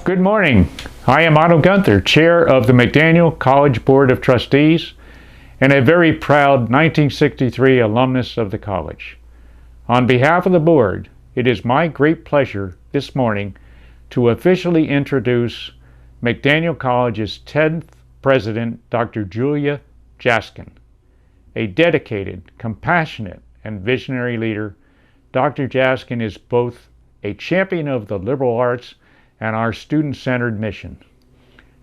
Good morning. I am Otto Gunther, Chair of the McDaniel College Board of Trustees and a very proud 1963 alumnus of the college. On behalf of the board, it is my great pleasure this morning to officially introduce McDaniel College's 10th president, Dr. Julia Jasken. A dedicated, compassionate, and visionary leader, Dr. Jasken is both a champion of the liberal arts and our student-centered mission.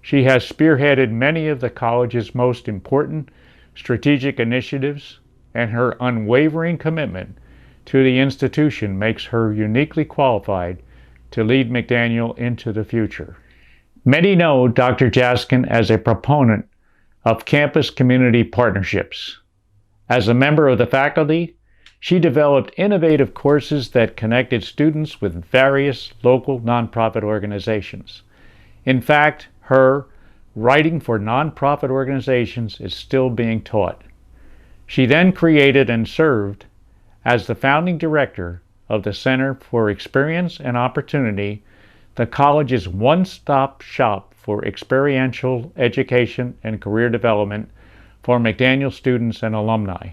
She has spearheaded many of the college's most important strategic initiatives, and her unwavering commitment to the institution makes her uniquely qualified to lead McDaniel into the future. Many know Dr. Jasken as a proponent of campus community partnerships. As a member of the faculty, she developed innovative courses that connected students with various local nonprofit organizations. In fact, her writing for nonprofit organizations is still being taught. She then created and served as the founding director of the Center for Experience and Opportunity, the college's one-stop shop for experiential education and career development for McDaniel students and alumni.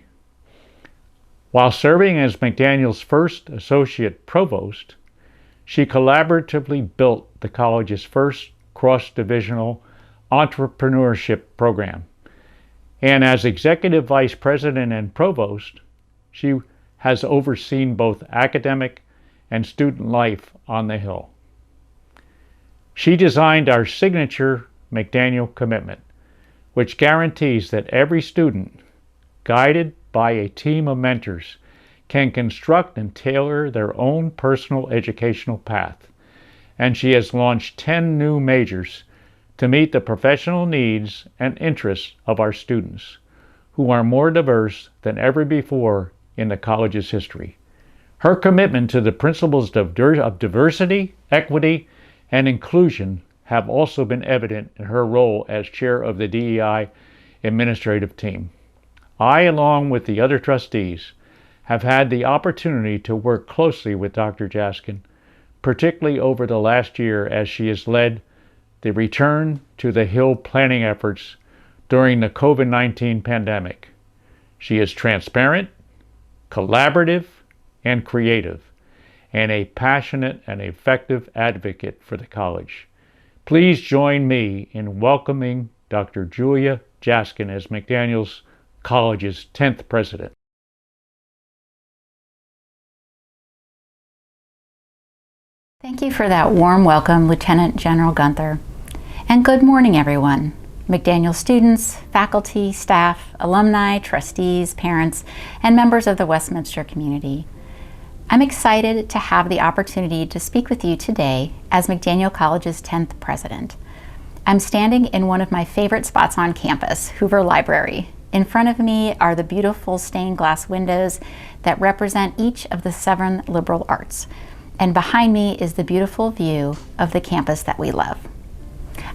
While serving as McDaniel's first associate provost, she collaboratively built the college's first cross-divisional entrepreneurship program. And as executive vice president and provost, she has overseen both academic and student life on the Hill. She designed our signature McDaniel commitment, which guarantees that every student, guided by a team of mentors, can construct and tailor their own personal educational path. And she has launched 10 new majors to meet the professional needs and interests of our students, who are more diverse than ever before in the college's history. Her commitment to the principles of diversity, equity, and inclusion have also been evident in her role as chair of the DEI administrative team. I, along with the other trustees, have had the opportunity to work closely with Dr. Jasken, particularly over the last year as she has led the return to the Hill planning efforts during the COVID-19 pandemic. She is transparent, collaborative, and creative, and a passionate and effective advocate for the college. Please join me in welcoming Dr. Julia Jasken as McDaniel's College's 10th president. Thank you for that warm welcome, Lieutenant General Gunther. And good morning, everyone. McDaniel students, faculty, staff, alumni, trustees, parents, and members of the Westminster community. I'm excited to have the opportunity to speak with you today as McDaniel College's 10th president. I'm standing in one of my favorite spots on campus, Hoover Library. In front of me are the beautiful stained glass windows that represent each of the 7 liberal arts. And behind me is the beautiful view of the campus that we love.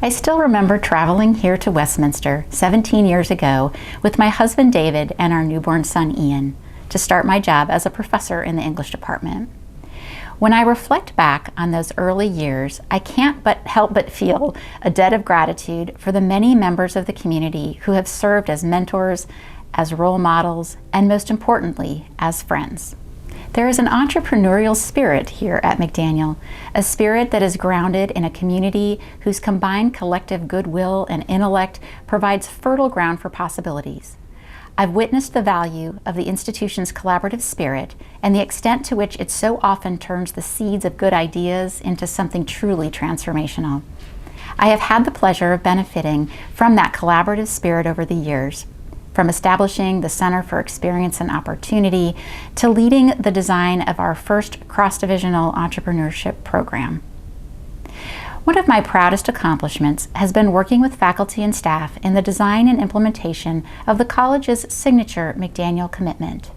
I still remember traveling here to Westminster 17 years ago with my husband David and our newborn son Ian to start my job as a professor in the English department. When I reflect back on those early years, I can't help but feel a debt of gratitude for the many members of the community who have served as mentors, as role models, and most importantly, as friends. There is an entrepreneurial spirit here at McDaniel, a spirit that is grounded in a community whose combined collective goodwill and intellect provides fertile ground for possibilities. I've witnessed the value of the institution's collaborative spirit and the extent to which it so often turns the seeds of good ideas into something truly transformational. I have had the pleasure of benefiting from that collaborative spirit over the years, from establishing the Center for Experience and Opportunity to leading the design of our first cross-divisional entrepreneurship program. One of my proudest accomplishments has been working with faculty and staff in the design and implementation of the college's signature McDaniel commitment.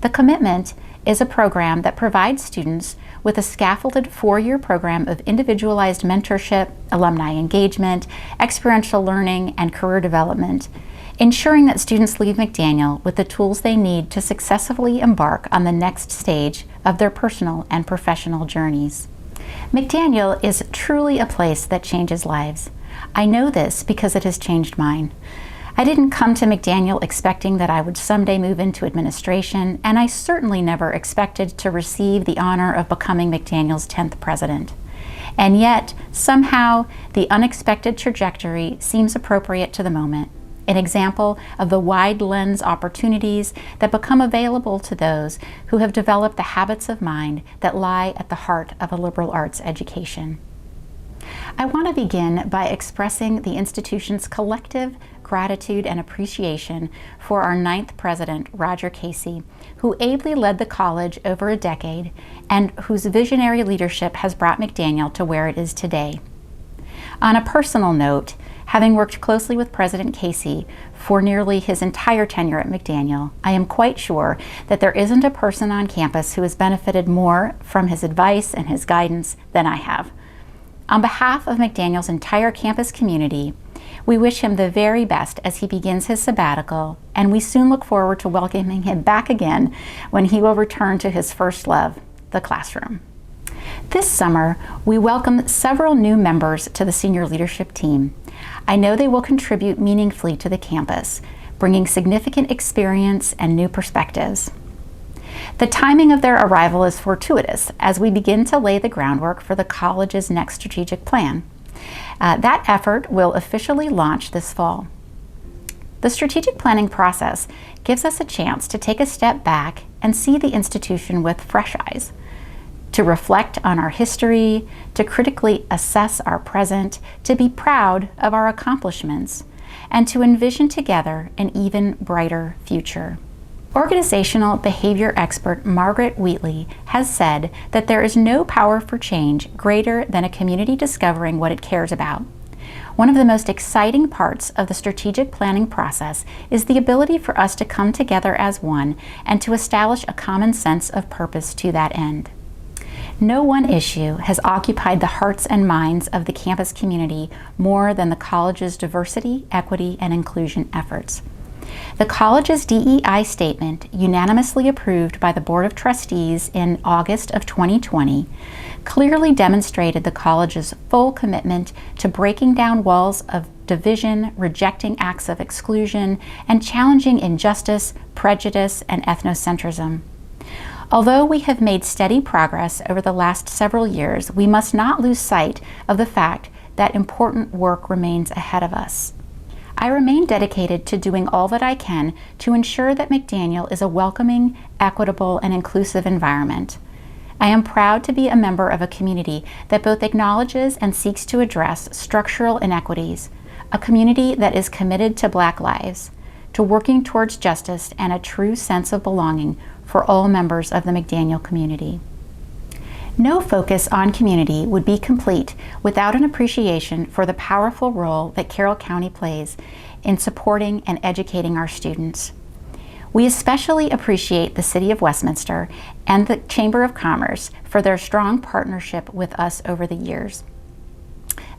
The commitment is a program that provides students with a scaffolded 4-year program of individualized mentorship, alumni engagement, experiential learning, and career development, ensuring that students leave McDaniel with the tools they need to successfully embark on the next stage of their personal and professional journeys. McDaniel is truly a place that changes lives. I know this because it has changed mine. I didn't come to McDaniel expecting that I would someday move into administration, and I certainly never expected to receive the honor of becoming McDaniel's 10th president. And yet, somehow, the unexpected trajectory seems appropriate to the moment, an example of the wide lens opportunities that become available to those who have developed the habits of mind that lie at the heart of a liberal arts education. I want to begin by expressing the institution's collective gratitude and appreciation for our 9th president, Roger Casey, who ably led the college over a decade and whose visionary leadership has brought McDaniel to where it is today. On a personal note, having worked closely with President Casey for nearly his entire tenure at McDaniel, I am quite sure that there isn't a person on campus who has benefited more from his advice and his guidance than I have. On behalf of McDaniel's entire campus community, we wish him the very best as he begins his sabbatical, and we soon look forward to welcoming him back again when he will return to his first love, the classroom. This summer, we welcome several new members to the senior leadership team. I know they will contribute meaningfully to the campus, bringing significant experience and new perspectives. The timing of their arrival is fortuitous as we begin to lay the groundwork for the college's next strategic plan. That effort will officially launch this fall. The strategic planning process gives us a chance to take a step back and see the institution with fresh eyes, to reflect on our history, to critically assess our present, to be proud of our accomplishments, and to envision together an even brighter future. Organizational behavior expert Margaret Wheatley has said that there is no power for change greater than a community discovering what it cares about. One of the most exciting parts of the strategic planning process is the ability for us to come together as one and to establish a common sense of purpose to that end. No one issue has occupied the hearts and minds of the campus community more than the college's diversity, equity, and inclusion efforts. The college's DEI statement, unanimously approved by the Board of Trustees in August of 2020, clearly demonstrated the college's full commitment to breaking down walls of division, rejecting acts of exclusion, and challenging injustice, prejudice, and ethnocentrism. Although we have made steady progress over the last several years, we must not lose sight of the fact that important work remains ahead of us. I remain dedicated to doing all that I can to ensure that McDaniel is a welcoming, equitable, and inclusive environment. I am proud to be a member of a community that both acknowledges and seeks to address structural inequities, a community that is committed to Black lives, to working towards justice and a true sense of belonging for all members of the McDaniel community. No focus on community would be complete without an appreciation for the powerful role that Carroll County plays in supporting and educating our students. We especially appreciate the City of Westminster and the Chamber of Commerce for their strong partnership with us over the years.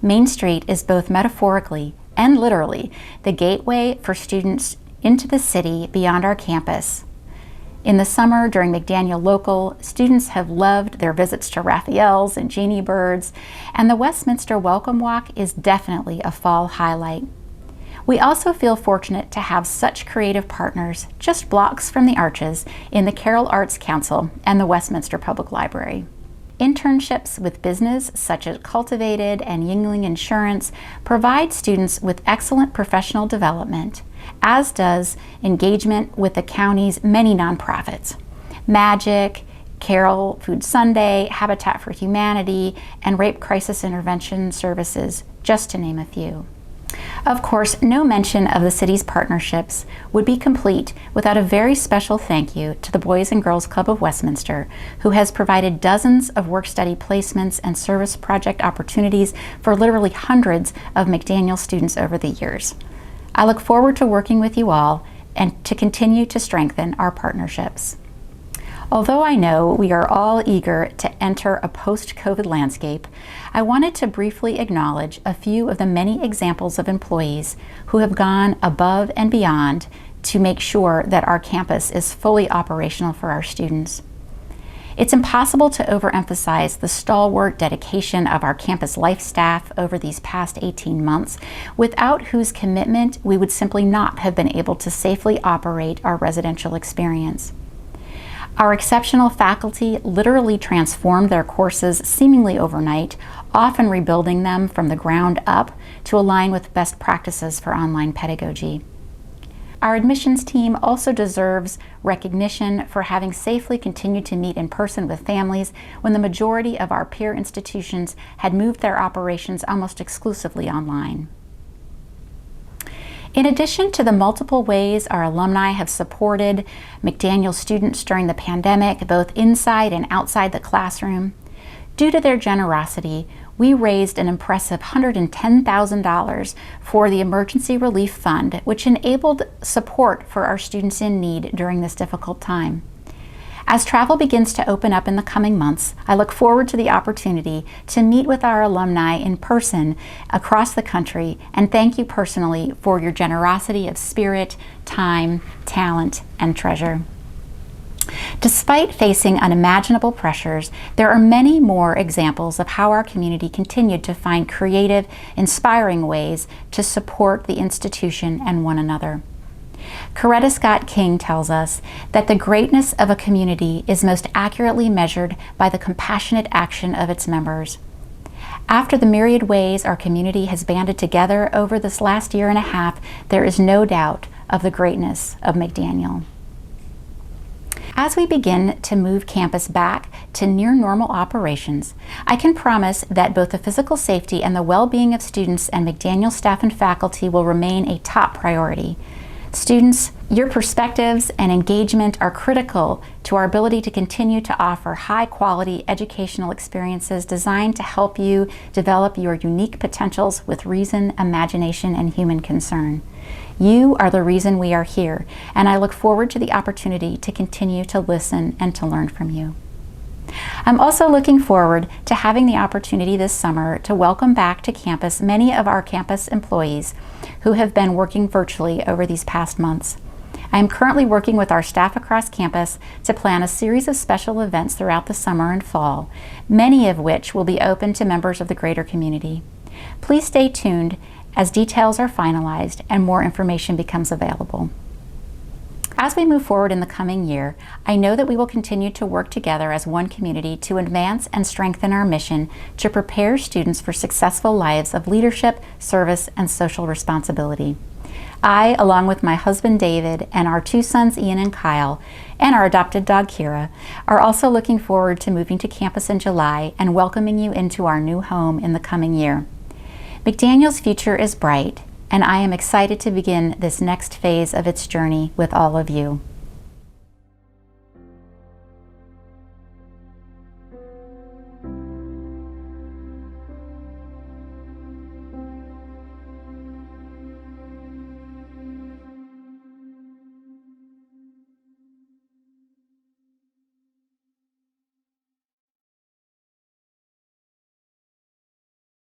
Main Street is both metaphorically and literally the gateway for students into the city beyond our campus. In the summer, during McDaniel Local, students have loved their visits to Raphael's and Jeannie Bird's, and the Westminster Welcome Walk is definitely a fall highlight. We also feel fortunate to have such creative partners just blocks from the Arches in the Carroll Arts Council and the Westminster Public Library. Internships with business such as Cultivated and Yingling Insurance provide students with excellent professional development, as does engagement with the county's many nonprofits. Magic, Carroll Food Sunday, Habitat for Humanity, and Rape Crisis Intervention Services, just to name a few. Of course, no mention of the city's partnerships would be complete without a very special thank you to the Boys and Girls Club of Westminster, who has provided dozens of work-study placements and service project opportunities for literally hundreds of McDaniel students over the years. I look forward to working with you all and to continue to strengthen our partnerships. Although I know we are all eager to enter a post-COVID landscape, I wanted to briefly acknowledge a few of the many examples of employees who have gone above and beyond to make sure that our campus is fully operational for our students. It's impossible to overemphasize the stalwart dedication of our campus life staff over these past 18 months, without whose commitment we would simply not have been able to safely operate our residential experience. Our exceptional faculty literally transformed their courses seemingly overnight, often rebuilding them from the ground up to align with best practices for online pedagogy. Our admissions team also deserves recognition for having safely continued to meet in person with families when the majority of our peer institutions had moved their operations almost exclusively online. In addition to the multiple ways our alumni have supported McDaniel students during the pandemic, both inside and outside the classroom, due to their generosity, we raised an impressive $110,000 for the Emergency Relief Fund, which enabled support for our students in need during this difficult time. As travel begins to open up in the coming months, I look forward to the opportunity to meet with our alumni in person across the country, and thank you personally for your generosity of spirit, time, talent, and treasure. Despite facing unimaginable pressures, there are many more examples of how our community continued to find creative, inspiring ways to support the institution and one another. Coretta Scott King tells us that the greatness of a community is most accurately measured by the compassionate action of its members. After the myriad ways our community has banded together over this last year and a half, there is no doubt of the greatness of McDaniel. As we begin to move campus back to near normal operations, I can promise that both the physical safety and the well-being of students and McDaniel staff and faculty will remain a top priority. Students, your perspectives and engagement are critical to our ability to continue to offer high-quality educational experiences designed to help you develop your unique potentials with reason, imagination, and human concern. You are the reason we are here, and I look forward to the opportunity to continue to listen and to learn from you. I'm also looking forward to having the opportunity this summer to welcome back to campus many of our campus employees who have been working virtually over these past months. I am currently working with our staff across campus to plan a series of special events throughout the summer and fall, many of which will be open to members of the greater community. Please stay tuned as details are finalized and more information becomes available. As we move forward in the coming year, I know that we will continue to work together as one community to advance and strengthen our mission to prepare students for successful lives of leadership, service, and social responsibility. I, along with my husband David and our two sons Ian and Kyle, and our adopted dog Kira, are also looking forward to moving to campus in July and welcoming you into our new home in the coming year. McDaniel's future is bright, and I am excited to begin this next phase of its journey with all of you.